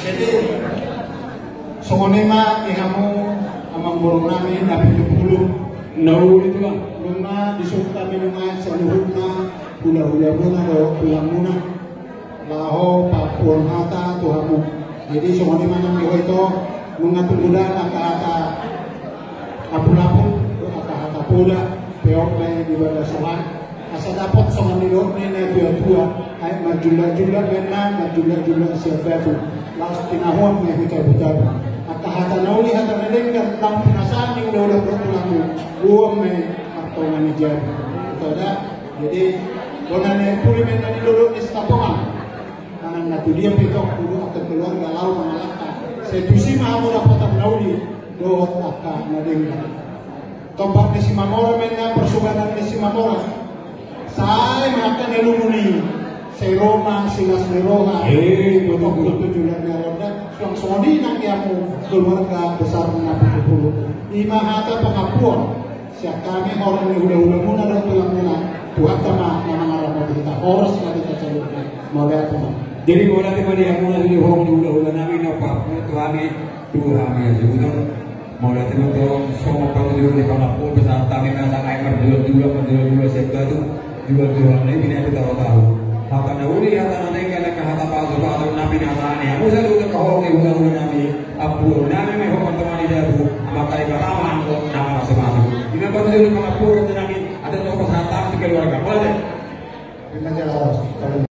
Jadi songonema kamu amang borong namin na 70 Nauli itu lah. Nuna disuruh kami dengan seluruhnya hula-hula muna do pulang muna laho papuan hata tuhamu. Jadi songonema nang itu nunga tunggudan aka-aka lapu-lapu aka-aka pula peok na di bawah sawan asa dapat songon nilo na tua-tua ay majula-jula bena majula-jula siapa tu laos tinahuam na hutar-hutar aka-hata nauli hata nalenggan lang pinasaan yung udah bertulamu uang may artongan ni Jari itu ada jadi donanya pulih menjadi dulu istapongan karena natu dia petok dulu akan keluarga lau mengalaka setusi mahamu dapatan nauli doa aka nalenggan tombak si Mamora menna persubanan si Mamora saya makan elumuni seroma silas meroha betok itu juga ngaronda yang sodi nang yamu keluarga besar nabi 10 lima hata pengapuan siap kami orang yang udah muna dan tulang muna Tuhan sama nama ngarap kita horos lagi kita cari mau lihat teman Jadi kalau nanti dia mulai di hong dulu namin apa Tuhan aja udah mau lihat teman tuh semua kalau dulu di pangapun besar kami masa kayak berdua sebab itu dua ini kita tahu hata nauli hata nanti kalau hata palsu atau nabi nasani aku selalu ke hong dulu nabi apu nabi mau hong teman di dalam maka ibarat kok nama masing-masing ini baru dulu pangapun nabi ada tokoh satan di keluarga boleh ini aja